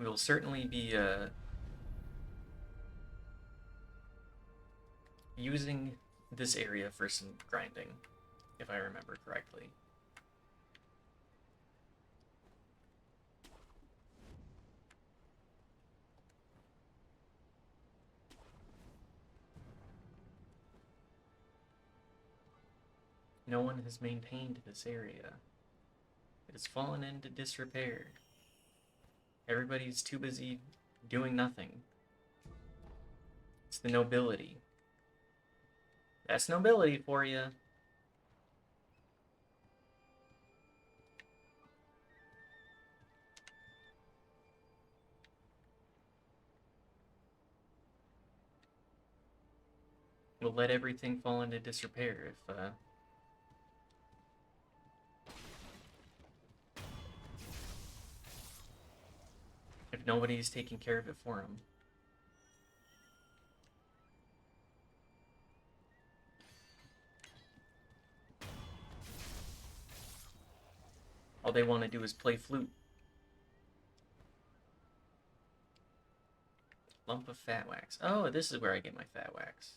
We will certainly be using this area for some grinding, if I remember correctly. No one has maintained this area. It has fallen into disrepair. Everybody's too busy doing nothing. It's the nobility. That's nobility for you. We'll let everything fall into disrepair if nobody's taking care of it for them. All they want to do is play flute. Lump of fat wax. Oh, this is where I get my fat wax.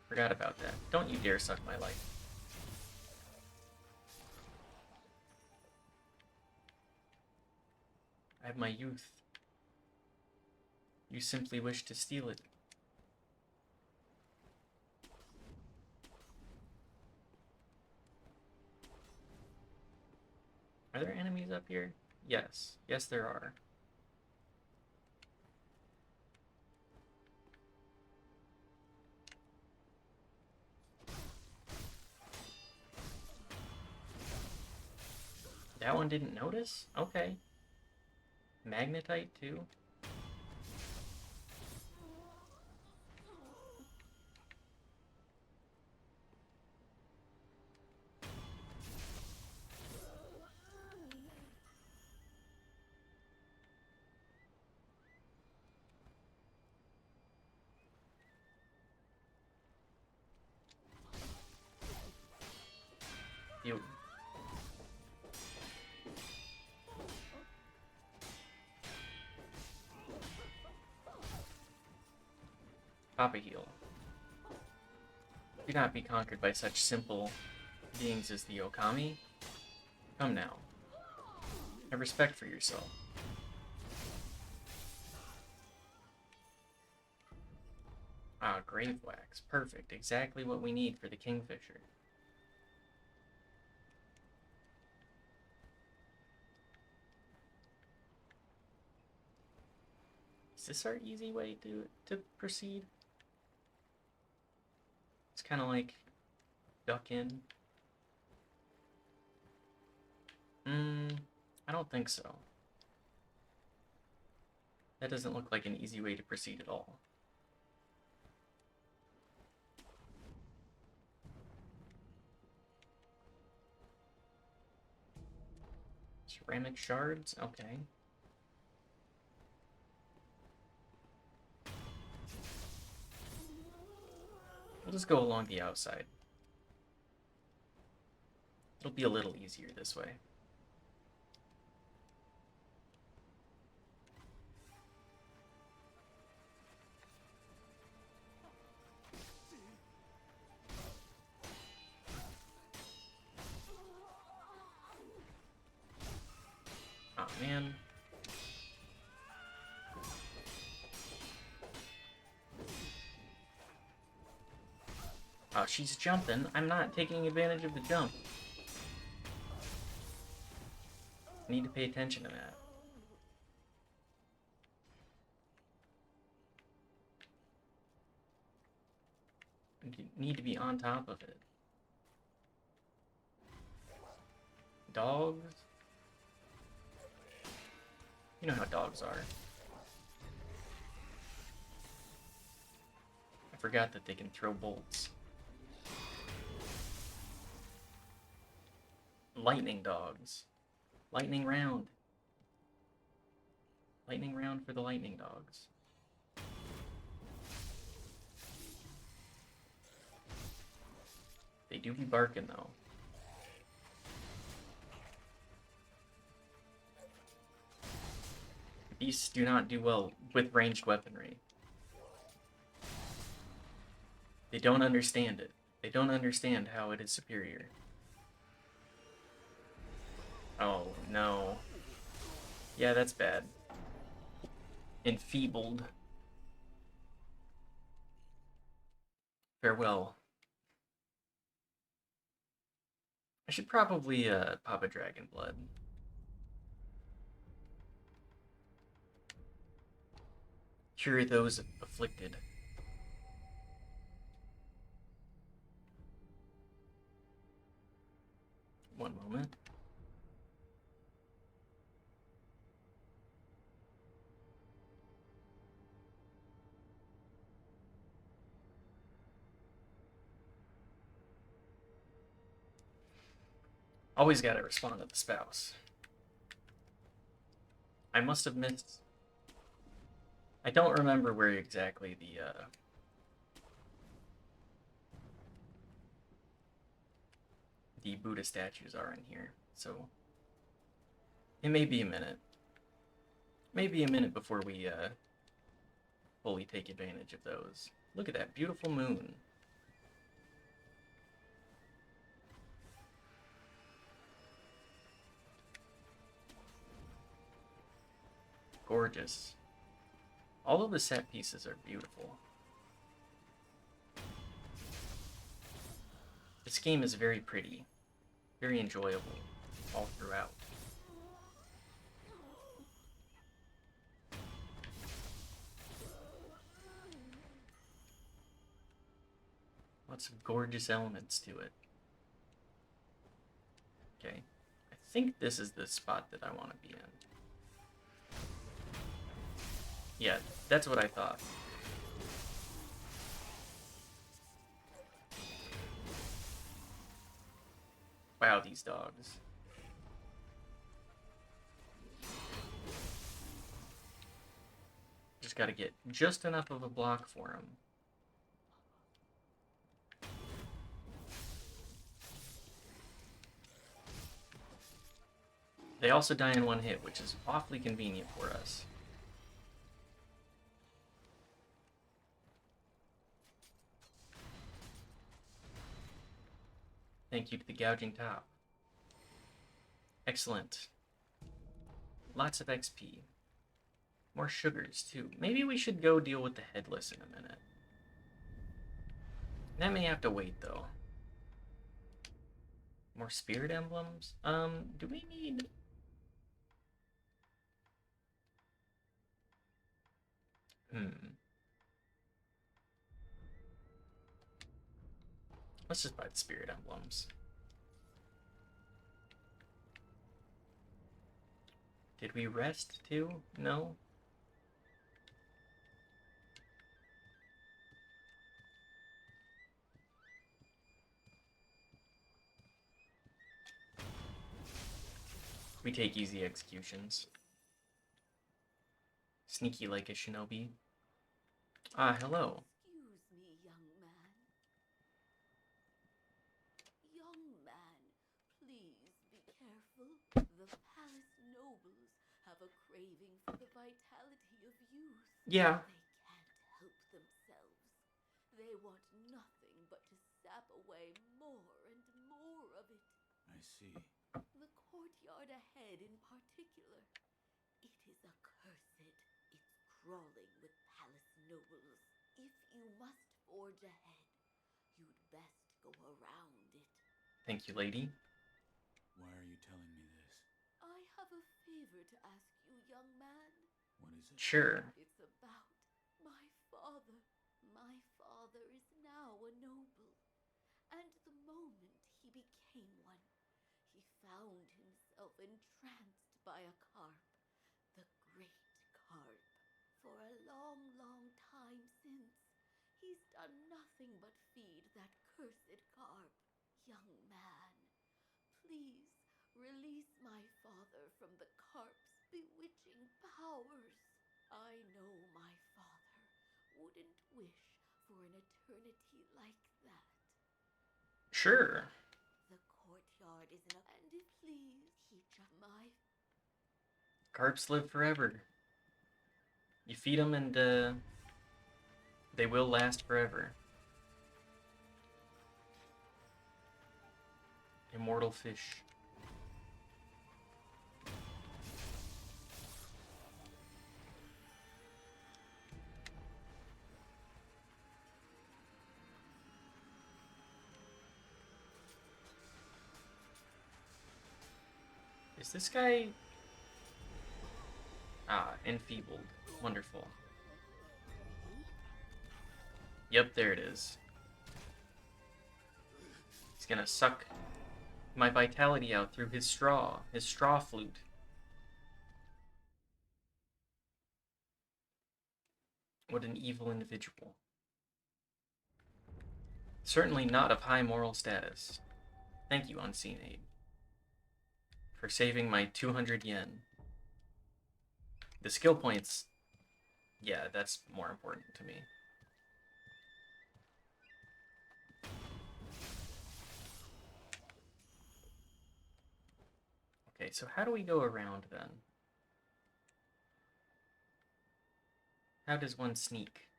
Forgot about that. Don't you dare suck my life. I have my youth. You simply wish to steal it. Are there enemies up here? Yes. Yes, there are. That one didn't notice? Okay. Magnetite, too? You. Papa heal. Do not be conquered by such simple beings as the Okami. Come now. Have respect for yourself. Ah, grave wax. Perfect. Exactly what we need for the Kingfisher. Is this our easy way to proceed? It's kind of like duck in. I don't think so. That doesn't look like an easy way to proceed at all. Ceramic shards? Okay. We'll just go along the outside. It'll be a little easier this way. Oh man. Oh, she's jumping. I'm not taking advantage of the jump. I need to pay attention to that. I need to be on top of it. Dogs? You know how dogs are. I forgot that they can throw bolts. Lightning dogs. Lightning round. Lightning round for the lightning dogs. They do be barking though. Beasts do not do well with ranged weaponry. They don't understand it. They don't understand how it is superior. Oh, no. Yeah, that's bad. Enfeebled. Farewell. I should probably pop a dragon blood. Cure those afflicted. One moment. Always gotta respond to the spouse. I must have missed... I don't remember where exactly the Buddha statues are in here, so it may be a minute. Maybe a minute before we fully take advantage of those. Look at that beautiful moon. Gorgeous. All of the set pieces are beautiful. This game is very pretty, very enjoyable all throughout. Lots of gorgeous elements to it. Okay, I think this is the spot that I want to be in. Yeah, that's what I thought. Wow, these dogs. Just gotta get just enough of a block for them. They also die in one hit, which is awfully convenient for us. Thank you to the gouging top. Excellent. Lots of XP. More sugars, too. Maybe we should go deal with the Headless in a minute. That may have to wait, though. More spirit emblems? Do we need... Let's just buy the spirit emblems. Did we rest, too? No? We take easy executions. Sneaky like a shinobi. Ah, hello. Excuse me, young man. Young man, please be careful. The palace nobles have a craving for the vitality of youth. Yeah. They can't help themselves. They want nothing but to sap away more and more of it. I see. The courtyard ahead in particular. It is accursed. It's crawling with palace nobles. If you must forge ahead, you'd best go around it. Thank you, lady. Why are you telling me this? I have a favor to ask you, young man. What is it? Sure. It's about my father. My father is now a noble. And the moment he became one, he found himself entranced by a carp. The great carp. For a long, long time since, he's done nothing but feed that cursed carp. Young man, please release my father from the carp's bewitching powers. I know my father wouldn't wish for an eternity like that. Sure. The courtyard is enough, and please, he just my... Carps live forever. You feed them and they will last forever. Immortal fish. Is this guy... Ah, enfeebled. Wonderful. Yep, there it is. He's gonna suck my vitality out through his straw flute. What an evil individual. Certainly not of high moral status. Thank you, Unseen Aid, for saving my 200 yen. The skill points, yeah, that's more important to me. Okay, so how do we go around then? How does one sneak?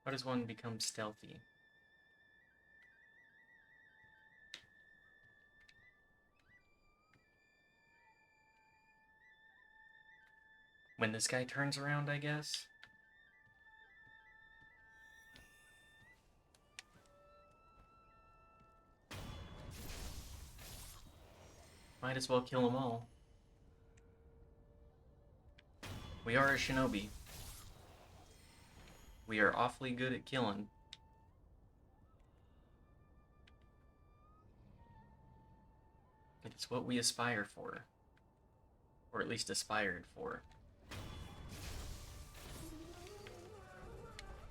How does one become stealthy? When this guy turns around, I guess? Might as well kill them all. We are a shinobi. We are awfully good at killing. It's what we aspire for. Or at least aspired for.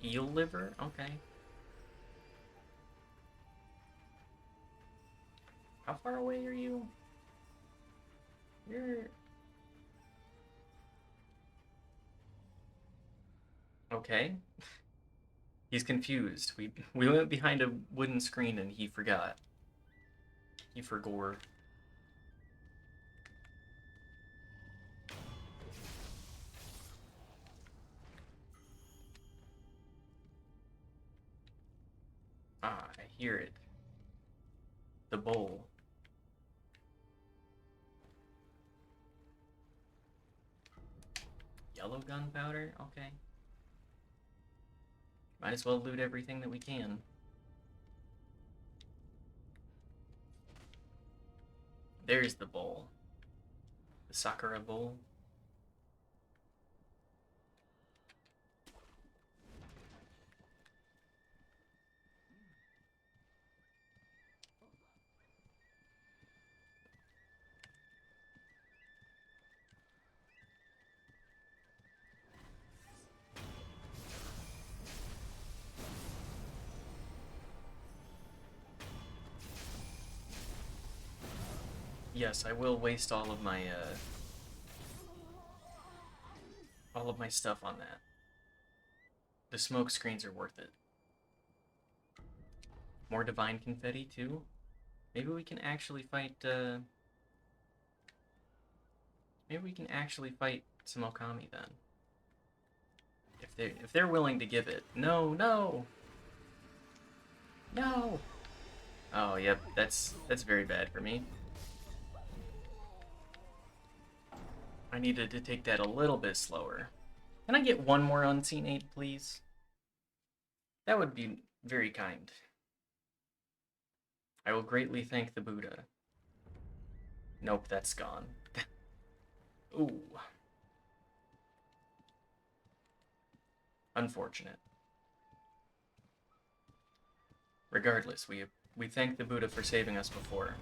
Eel liver? Okay. How far away are you? You're... Okay. He's confused. We went behind a wooden screen and he forgot. He forgore. Ah, I hear it. The bowl. Yellow gunpowder? Okay. Might as well loot everything that we can. There's the bowl. The Sakura bowl. Yes, I will waste all of my stuff on that. The smoke screens are worth it. More divine confetti too. Maybe we can actually fight. Maybe we can actually fight some Okami then. If they're willing to give it. No, no, no. Oh, yep. That's very bad for me. I needed to take that a little bit slower. Can I get one more Unseen Aid, please? That would be very kind. I will greatly thank the Buddha. Nope, that's gone. Ooh. Unfortunate. Regardless, we thank the Buddha for saving us before.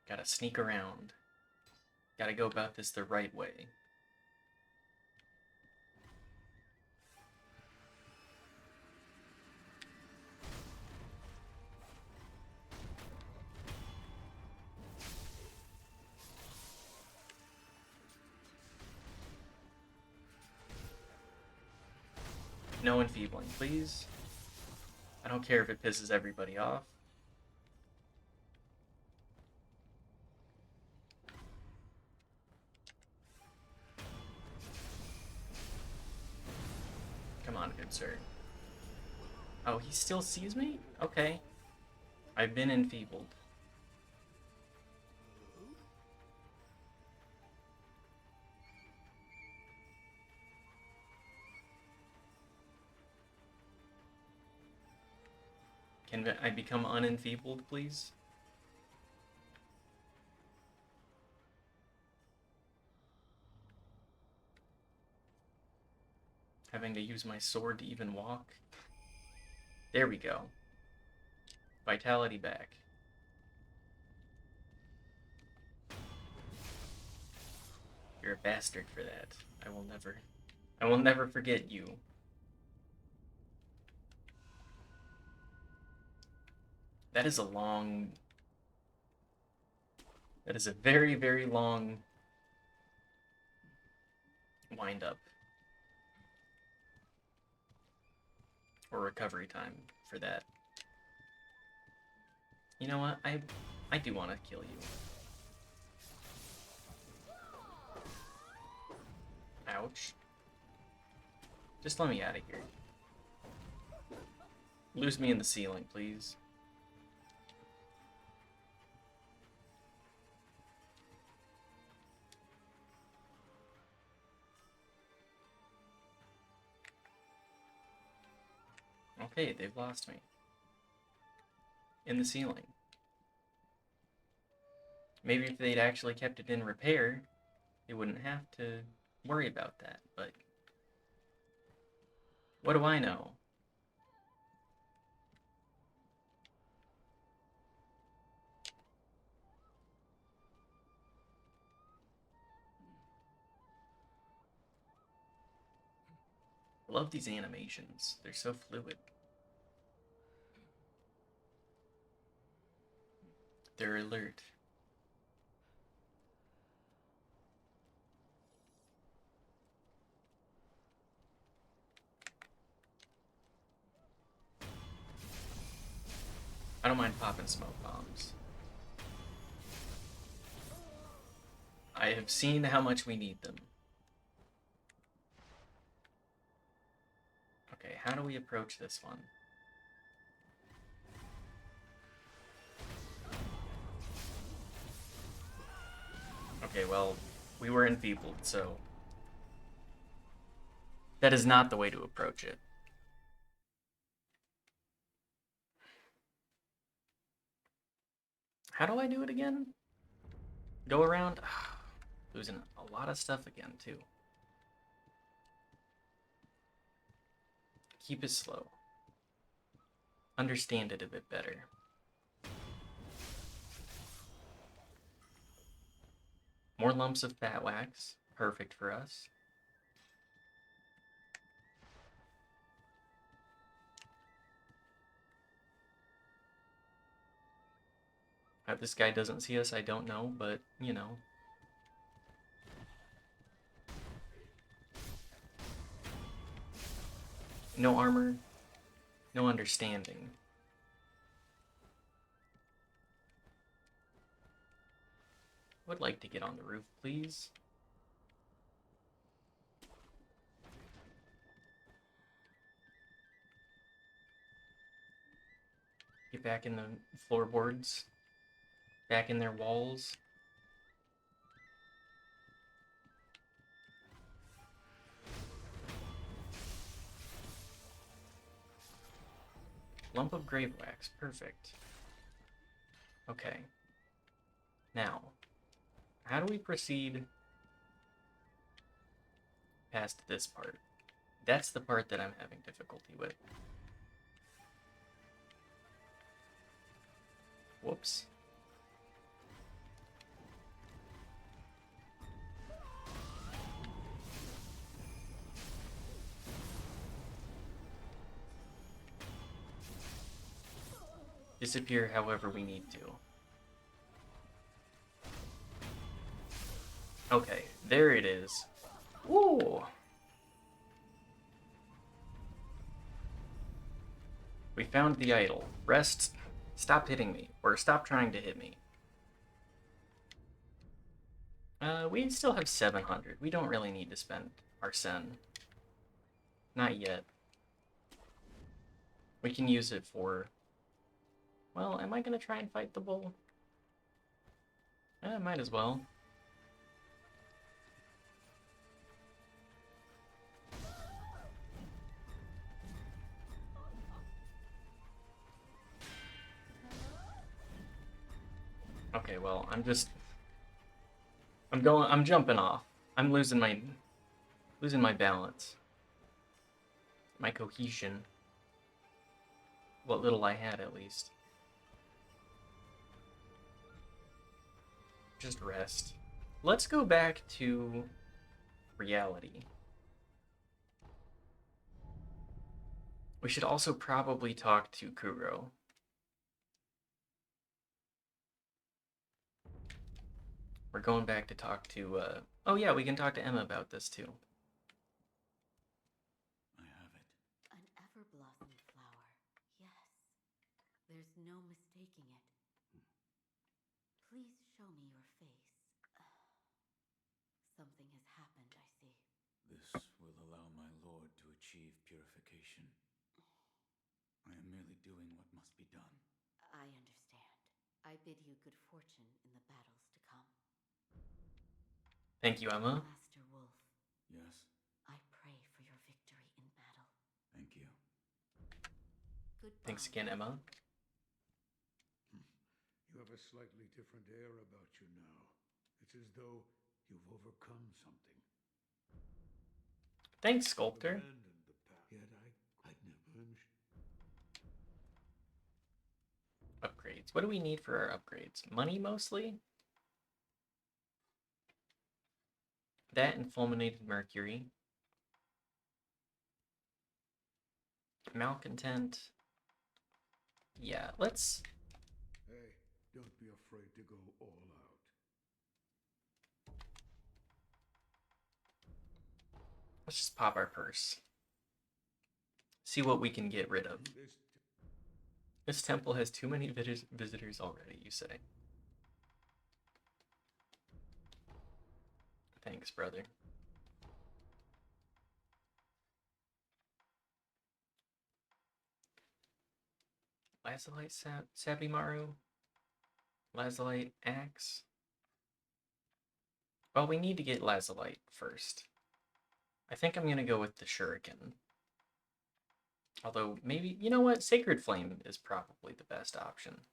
Gotta sneak around. Gotta go about this the right way. No enfeebling, please. I don't care if it pisses everybody off. Come on, good sir. Oh, he still sees me? Okay. I've been enfeebled. Can I become unenfeebled, please? Having to use my sword to even walk. There we go. Vitality back. You're a bastard for that. I will never forget you. That is a very, very long wind up. Or recovery time for that. You know what? I do want to kill you. Ouch. Just let me out of here. Lose me in the ceiling, please. Okay, they've lost me. In the ceiling. Maybe if they'd actually kept it in repair, they wouldn't have to worry about that, but what do I know? I love these animations. They're so fluid. They're alert. I don't mind popping smoke bombs. I have seen how much we need them. Okay, how do we approach this one? Okay, well, we were enfeebled, so that is not the way to approach it. How do I do it again? Go around? Losing a lot of stuff again, too. Keep it slow. Understand it a bit better. More lumps of fat wax. Perfect for us. How this guy doesn't see us, I don't know, but, you know. No armor, no understanding. Would like to get on the roof, please. Get back in the floorboards. Back in their walls. Lump of grave wax. Perfect. Okay. Now, how do we proceed past this part? That's the part that I'm having difficulty with. Whoops. Disappear however we need to. Okay, there it is. Woo! We found the idol. Rest. Stop hitting me. Or stop trying to hit me. We still have 700. We don't really need to spend our sen. Not yet. We can use it for... Well, am I going to try and fight the bull? Might as well. Okay, well, I'm jumping off. I'm losing my balance. My cohesion. What little I had, at least. Just rest. Let's go back to reality. We should also probably talk to Kuro. We're going back to talk to, oh yeah, we can talk to Emma about this too. I have it. An ever-blossom flower. Yes. There's no mistaking it. Please show me your face. Something has happened, I see. This will allow my lord to achieve purification. I am merely doing what must be done. I understand. I bid you good fortune in the battles to come. Thank you, Emma. Master Wolf. Yes, I pray for your victory in battle. thank you. Goodbye. Thanks again, Emma. You have a slightly different air about you now. It's as though you've overcome something. Thanks, Sculptor. Abandoned the path. Yet I'd never Upgrades. What do we need for our upgrades? Money, mostly? That and fulminated mercury. Malcontent. Yeah, let's... Hey, don't be afraid to go all out. Let's just pop our purse. See what we can get rid of. This temple has too many visitors already, you say. Thanks, brother. Lazulite Sabimaru? Lazulite Axe? Well, we need to get Lazulite first. I think I'm gonna go with the Shuriken. Although, maybe, you know what? Sacred Flame is probably the best option.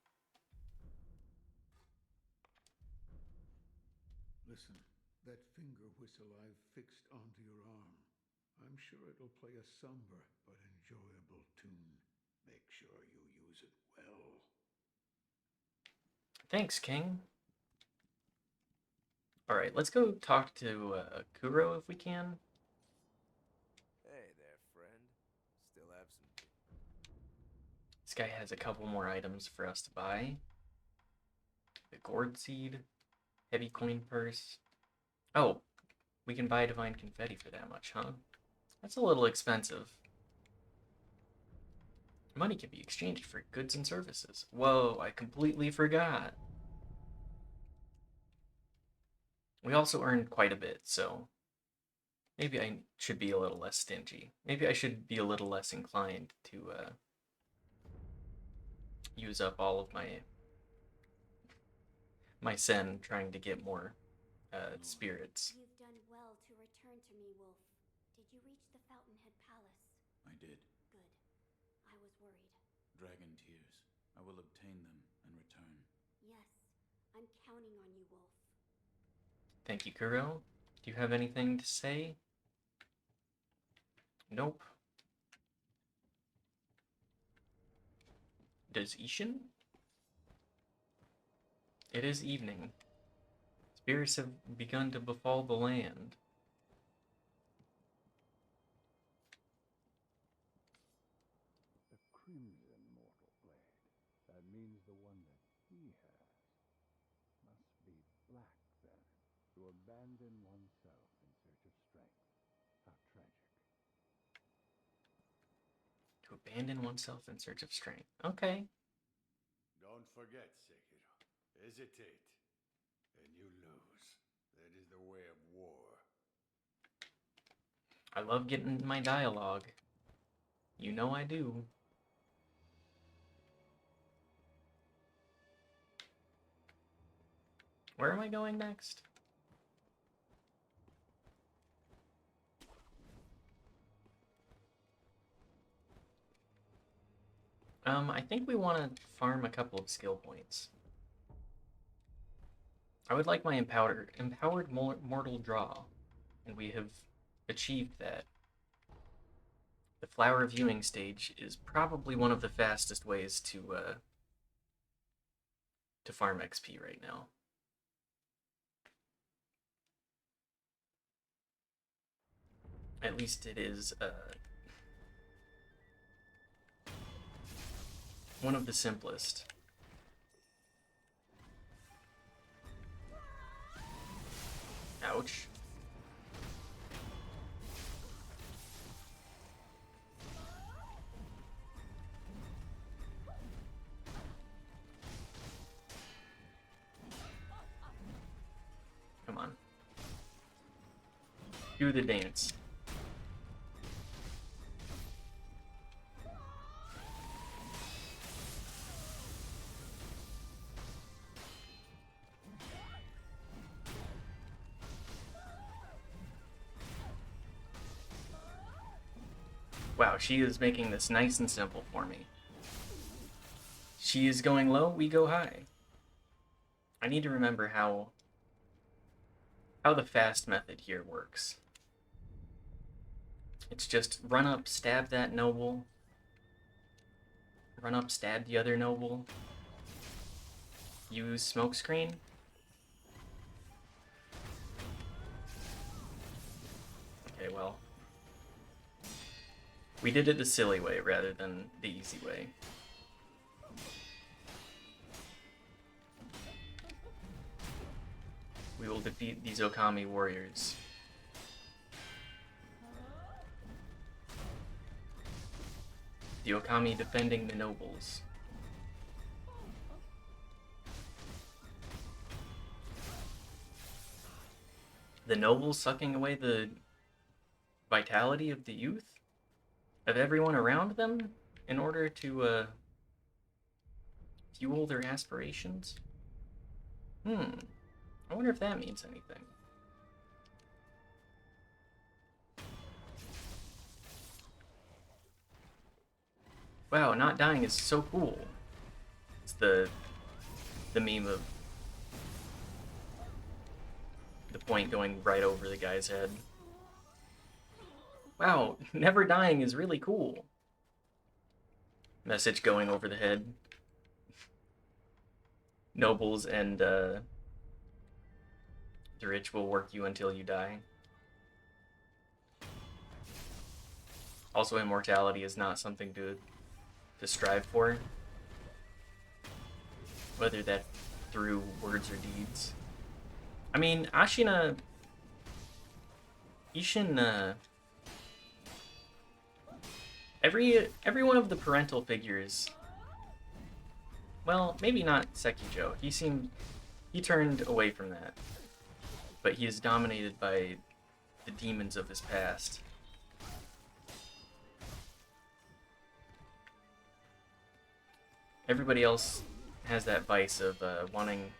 Listen, that finger whistle I've fixed onto your arm. I'm sure it'll play a somber but enjoyable tune. Make sure you use it well. Thanks, King. Alright, let's go talk to Kuro if we can. Hey there, friend. Still absent. This guy has a couple more items for us to buy. The Gourd Seed, Heavy Coin Purse. Oh, we can buy Divine Confetti for that much, huh? That's a little expensive. Money can be exchanged for goods and services. Whoa, I completely forgot. We also earned quite a bit, so maybe I should be a little less stingy. Maybe I should be a little less inclined to use up all of my sen trying to get more spirits. You've done well to return to me, Wolf. Did you reach the Fountainhead Palace? I did. Good. I was worried. Dragon tears. I will obtain them and return. Yes, I'm counting on you, Wolf. Thank you, Kuro. Do you have anything to say? Nope. Does Ishin? It is evening. Spirits have begun to befall the land. The crimson mortal blade. That means the one that he has must be black, then. To abandon oneself in search of strength. How tragic. To abandon oneself in search of strength. Okay. Don't forget, Sekiro. Hesitate, and you lose. That is the way of war. I love getting my dialogue. You know I do. Where am I going next? I think we want to farm a couple of skill points. I would like my empowered mortal draw, and we have achieved that. The flower viewing stage is probably one of the fastest ways to farm XP right now. At least it is one of the simplest. Ouch. Come on. Do the dance. Wow, she is making this nice and simple for me. She is going low, we go high. I need to remember how the fast method here works. It's just run up, stab that noble. Run up, stab the other noble. Use smokescreen. Okay, well. We did it the silly way rather than the easy way. We will defeat these Okami warriors. The Okami defending the nobles. The nobles sucking away the vitality of the youth? Of everyone around them? In order to, fuel their aspirations? I wonder if that means anything. Wow, not dying is so cool. It's the meme of the point going right over the guy's head. Wow, never dying is really cool. Message going over the head. Nobles and the rich will work you until you die. Also, immortality is not something to strive for. Whether that through words or deeds. I mean, Ishin, every one of the parental figures, well, maybe not Sekijo. He turned away from that. But he is dominated by the demons of his past. Everybody else has that vice of wanting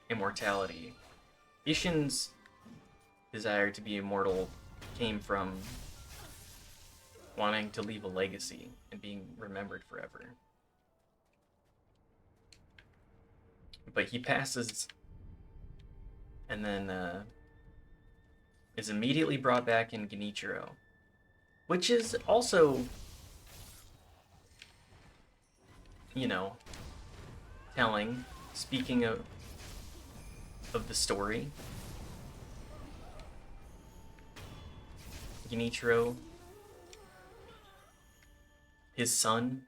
immortality. Ishin's desire to be immortal came from wanting to leave a legacy and being remembered forever. But he passes and then is immediately brought back in Genichiro, which is also, you know, telling, speaking of the story. Genichiro, his son,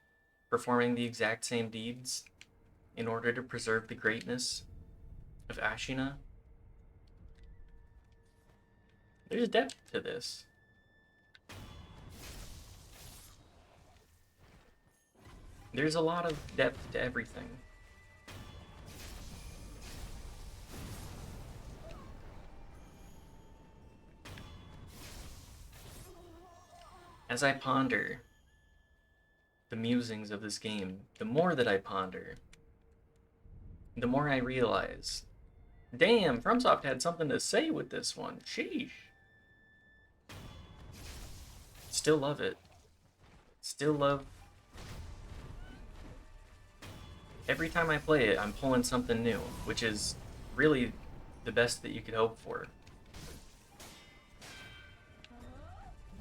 performing the exact same deeds in order to preserve the greatness of Ashina. There's depth to this. There's a lot of depth to everything. As I ponder the musings of this game, the more that I ponder, the more I realize Damn, FromSoft had something to say with this one. Sheesh. Still love it. Still love... Every time I play it, I'm pulling something new, which is really the best that you could hope for.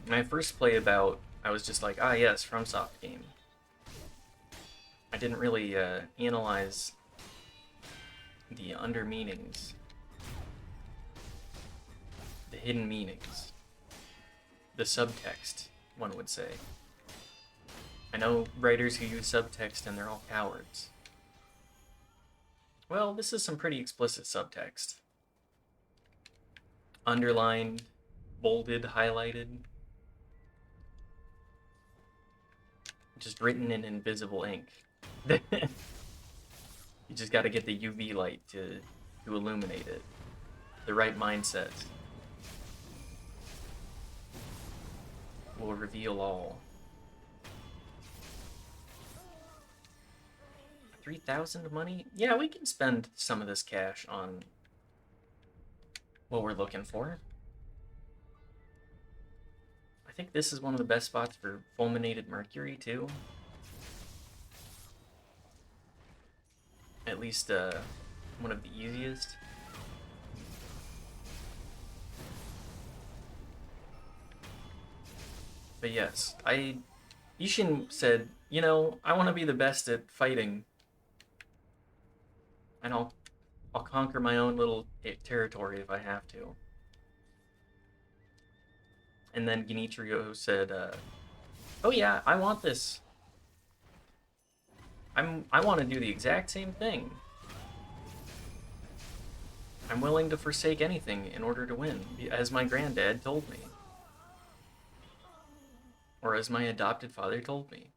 When I first played about, I was just like, ah yes, FromSoft game. I didn't really analyze the under meanings, the hidden meanings, the subtext, one would say. I know writers who use subtext and they're all cowards. Well, this is some pretty explicit subtext. Underlined, bolded, highlighted. Just written in invisible ink. You just gotta get the UV light to illuminate it. The right mindset will reveal all. 3,000 money? Yeah, we can spend some of this cash on what we're looking for. I think this is one of the best spots for fulminated mercury, too. At least, one of the easiest. But yes, Ishin said, you know, I want to be the best at fighting. And I'll conquer my own little territory if I have to. And then Genichiro said, oh yeah, I want this. I want to do the exact same thing. I'm willing to forsake anything in order to win, as my granddad told me. Or as my adopted father told me.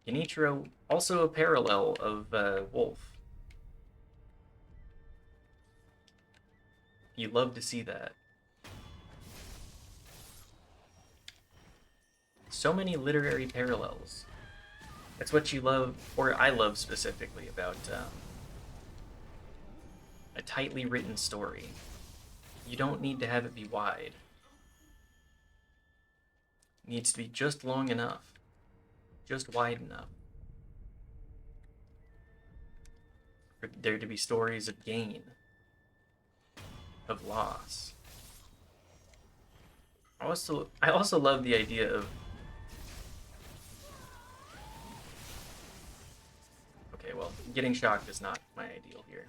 Genichiro, also a parallel of Wolf. You love to see that. So many literary parallels. That's what you love, or I love specifically, about a tightly written story. You don't need to have it be wide. It needs to be just long enough. Just wide enough. For there to be stories of gain. Of loss. I also love the idea of... Okay, well, getting shocked is not my ideal here.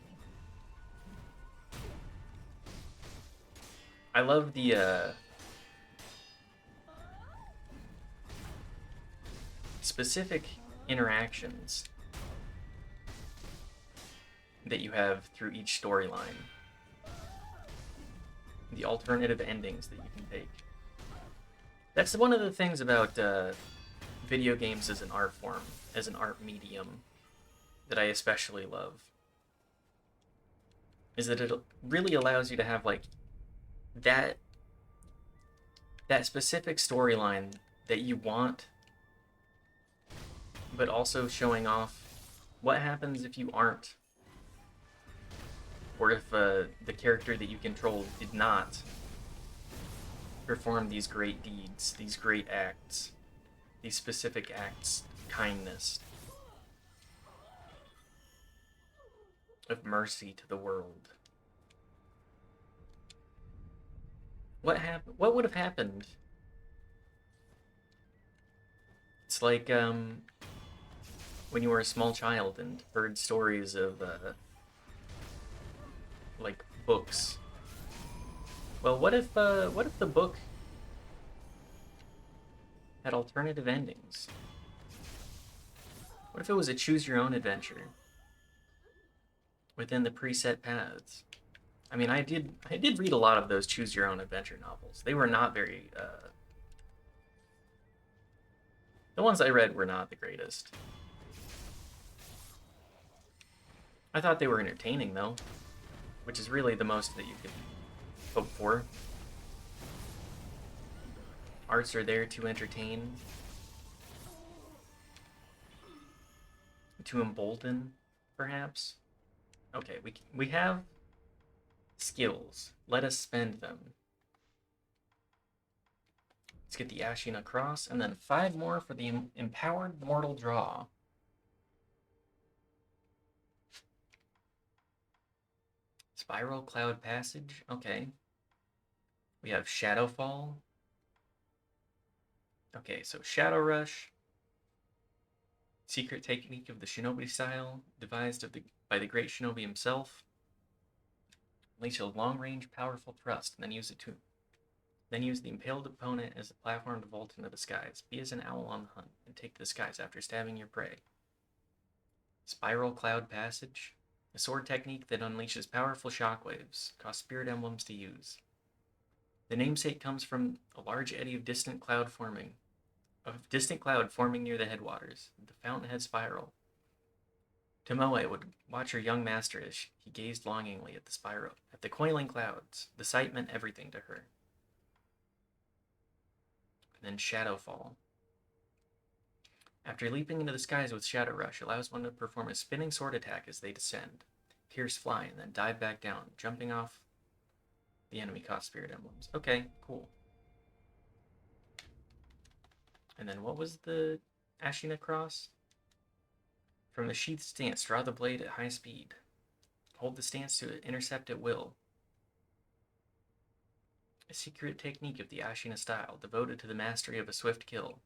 I love the specific interactions that you have through each storyline. The alternative endings that you can take. That's one of the things about video games as an art form, as an art medium, that I especially love. Is that it really allows you to have, like, that specific storyline that you want, but also showing off what happens if you aren't, or if the character that you control did not perform these great deeds, these great acts, these specific acts of kindness, of mercy to the world. What would have happened? It's like when you were a small child and heard stories of like books. Well, what if the book had alternative endings? What if it was a choose your own adventure within the preset paths? I mean, I did read a lot of those choose your own adventure novels. They were not very the ones I read were not the greatest. I thought they were entertaining though, which is really the most that you could hope for. Arts are there to entertain, to embolden, perhaps. Okay, we have Skills. Let us spend them. Let's get the Ashina Cross, and then 5 more for the Empowered Mortal Draw. Spiral Cloud Passage. Okay. We have Shadowfall. Okay, so Shadow Rush. Secret technique of the Shinobi style, devised by the great Shinobi himself. Unleash a long-range, powerful thrust, and then use the impaled opponent as a platform to vault into the skies. Be as an owl on the hunt, and take to the skies after stabbing your prey. Spiral Cloud Passage. A sword technique that unleashes powerful shockwaves. Costs spirit emblems to use. The namesake comes from a large eddy of distant cloud forming near the headwaters, the fountainhead spiral. Tomoe would watch her young master as he gazed longingly at the coiling clouds. The sight meant everything to her. And then Shadowfall. After leaping into the skies with Shadow Rush, allows one to perform a spinning sword attack as they descend, pierce fly, and then dive back down, jumping off the enemy cost spirit emblems. Okay, cool. And then what was the Ashina Cross? From the sheath stance, draw the blade at high speed. Hold the stance to intercept at will. A secret technique of the Ashina style, devoted to the mastery of a swift kill.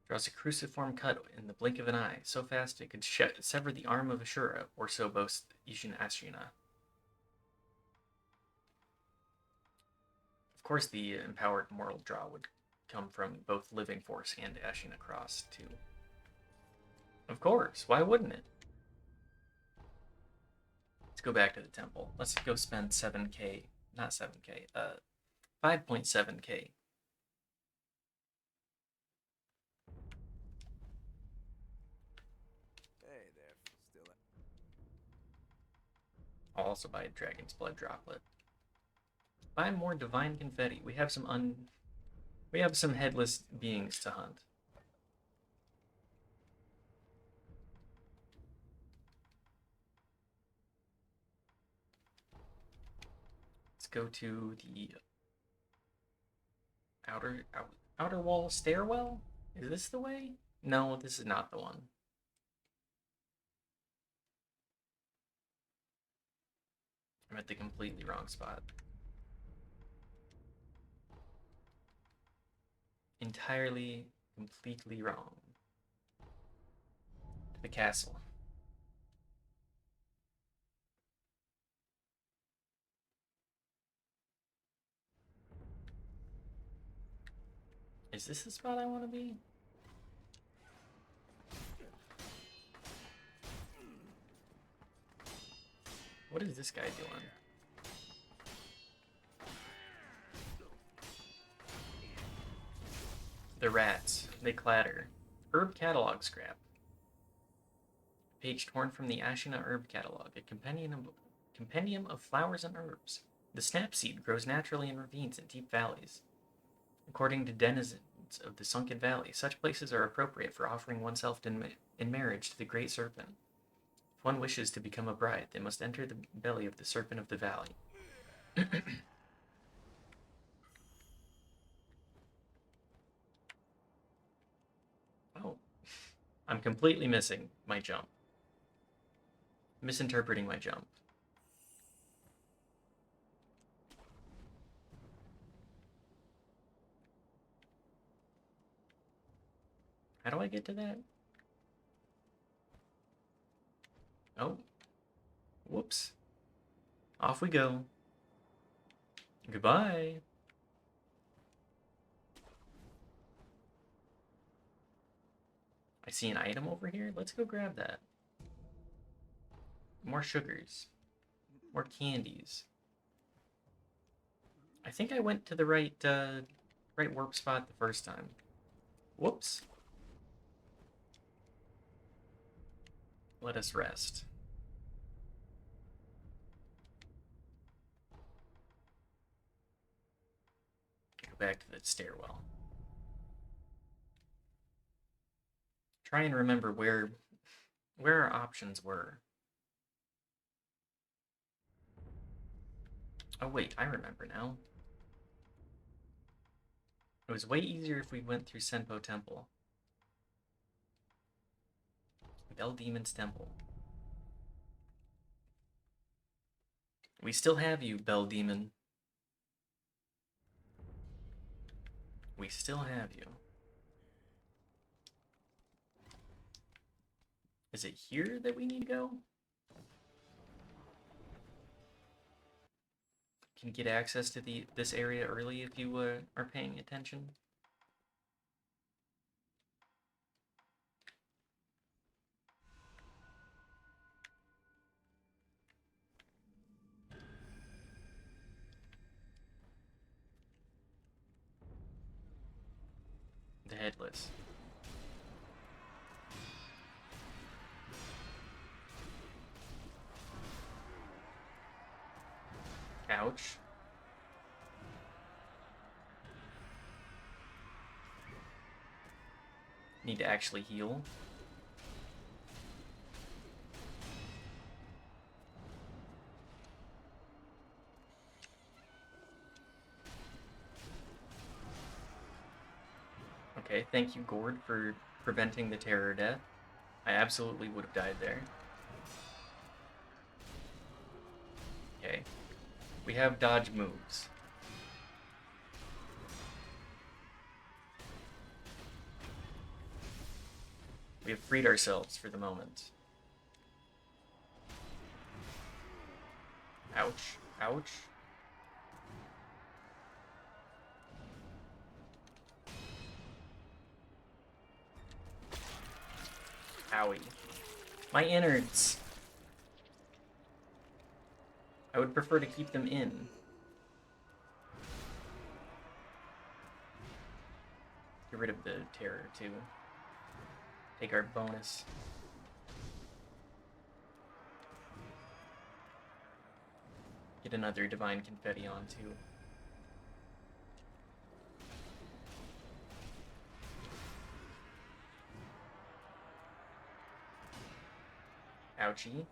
Draws a cruciform cut in the blink of an eye, so fast it could sever the arm of Ashura, or so boasts Ishin Ashina. Of course, the empowered mortal draw would come from both Living Force and Ashina Cross, too. Of course, why wouldn't it? Let's go back to the temple. Let's go spend 7k, not 7k, 5.7k. Hey there, still. I'll also buy a Dragon's Blood Droplet. Buy more Divine Confetti. We have some headless beings to hunt. Let's go to the outer wall stairwell. Is this the way? No, this is not the one. I'm at the completely wrong spot. Entirely, completely wrong. To the castle. Is this the spot I want to be? What is this guy doing? The rats. They clatter. Herb catalog scrap. Page torn from the Ashina herb catalog. A compendium of flowers and herbs. The snapseed grows naturally in ravines and deep valleys. According to denizens of the Sunken Valley, such places are appropriate for offering oneself in marriage to the Great Serpent. If one wishes to become a bride, they must enter the belly of the Serpent of the Valley. Oh, I'm completely missing my jump. Misinterpreting my jump. How do I get to that? Oh. Whoops. Off we go. Goodbye. I see an item over here. Let's go grab that. More sugars. More candies. I think I went to the right warp spot the first time. Whoops. Let us rest. Go back to the stairwell. Try and remember where our options were. Oh wait, I remember now. It was way easier if we went through Senpo Temple. Bell Demon's Temple. We still have you, Bell Demon. We still have you. Is it here that we need to go? Can get access to this area early if you are paying attention. The Headless. Ouch. Need to actually heal. Okay, thank you, Gord, for preventing the terror death. I absolutely would have died there. Okay. We have dodge moves. We have freed ourselves for the moment. Ouch. Ouch. Owie. My innards! I would prefer to keep them in. Get rid of the terror, too. Take our bonus. Get another Divine Confetti on, too. Ouchie.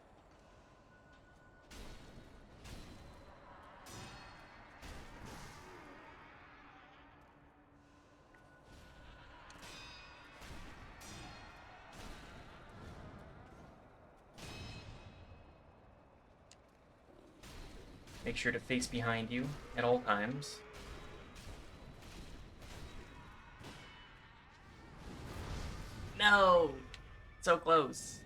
Make sure to face behind you at all times. No! So close.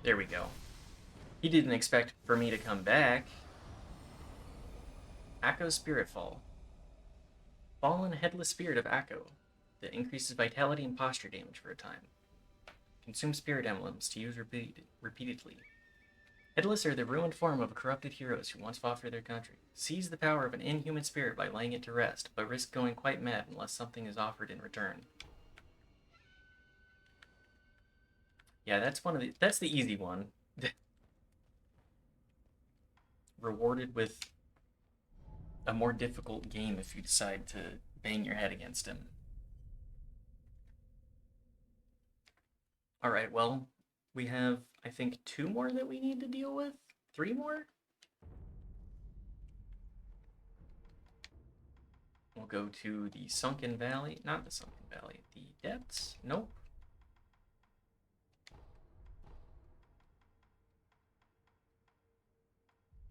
There we go. He didn't expect for me to come back. Akko's Spiritfall. Fallen Headless Spirit of Akko that increases vitality and posture damage for a time. Consume spirit emblems to use repeatedly. Headless are the ruined form of corrupted heroes who once fought for their country. Seize the power of an inhuman spirit by laying it to rest, but risk going quite mad unless something is offered in return. Yeah, that's the easy one. Rewarded with a more difficult game if you decide to bang your head against him. Alright, well, we have, I think, 2 more that we need to deal with? 3 more? We'll go to the Sunken Valley. Not the Sunken Valley. The Depths? Nope.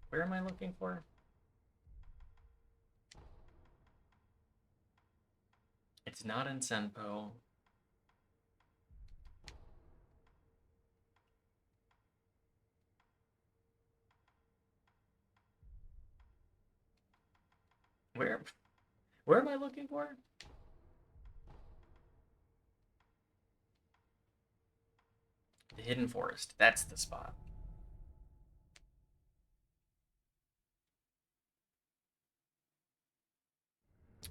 Where am I looking for? It's not in Senpo. Where am I looking for? The Hidden Forest. That's the spot.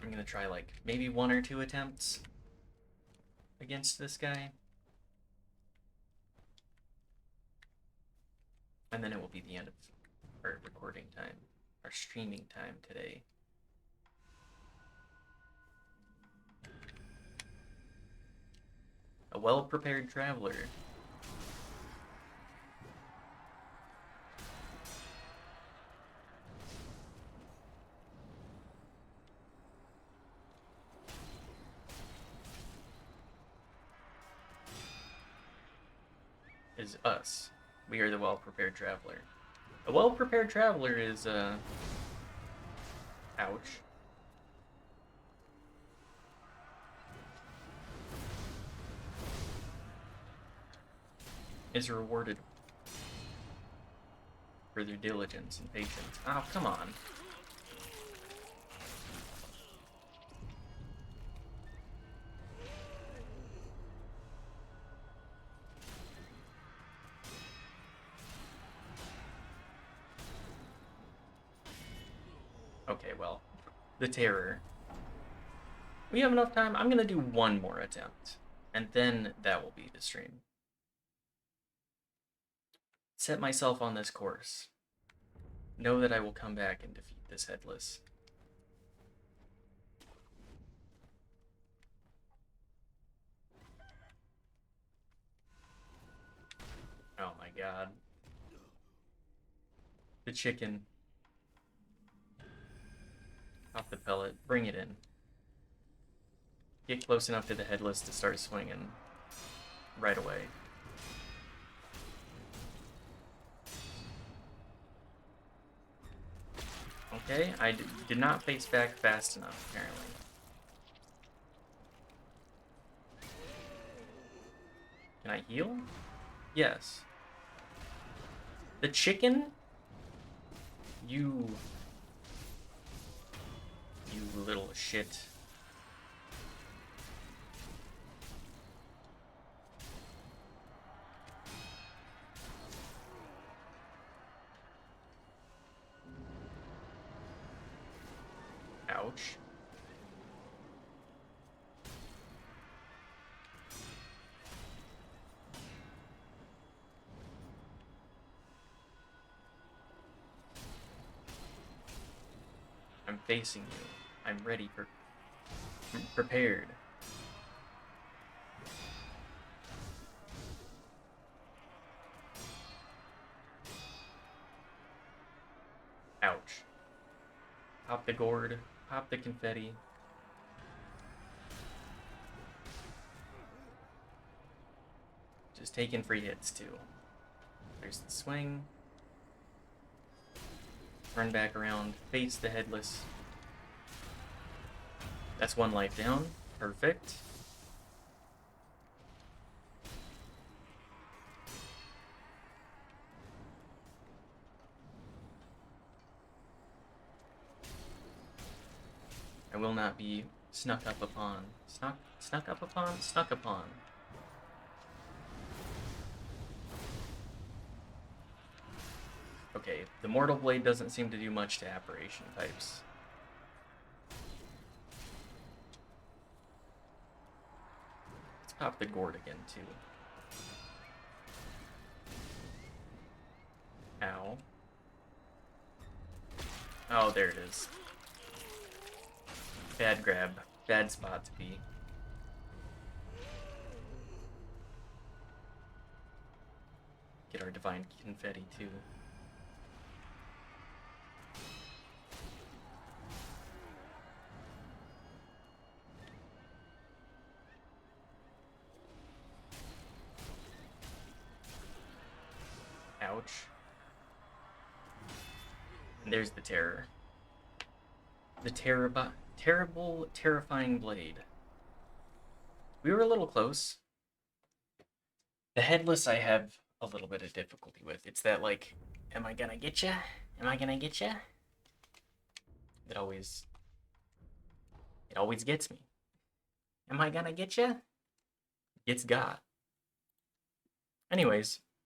I'm gonna try, like, maybe 1 or 2 attempts against this guy. And then it will be the end of our recording time, our streaming time today. A well-prepared traveler is us. We are the well-prepared traveler. A well-prepared traveler is, ouch. Is rewarded for their diligence and patience. Oh, come on. Okay, well, the terror. We have enough time. I'm gonna do one more attempt, and then that will be the stream. Set myself on this course. Know that I will come back and defeat this Headless. Oh my god. The chicken. Off the pellet. Bring it in. Get close enough to the Headless to start swinging right away. Okay, I did not face back fast enough, apparently. Can I heal? Yes. The chicken? You little shit. Ouch. I'm facing you. I'm ready for... prepared. Ouch. Pop the gourd. Pop the confetti. Just taking free hits, too. There's the swing. Turn back around. Face the Headless. That's one life down. Perfect. I will not be snuck up upon. Snuck up upon? Snuck upon. Okay, the Mortal Blade doesn't seem to do much to Apparition types. Let's pop the gourd again, too. Ow. Oh, there it is. Bad grab. Bad spot to be. Get our divine confetti, too. Ouch. And there's the terror. The terrible, terrifying blade. We were a little close. The Headless I have a little bit of difficulty with. It's that, like, am I gonna get ya? Am I gonna get ya? It always gets me. Am I gonna get ya? It's got. Anyways,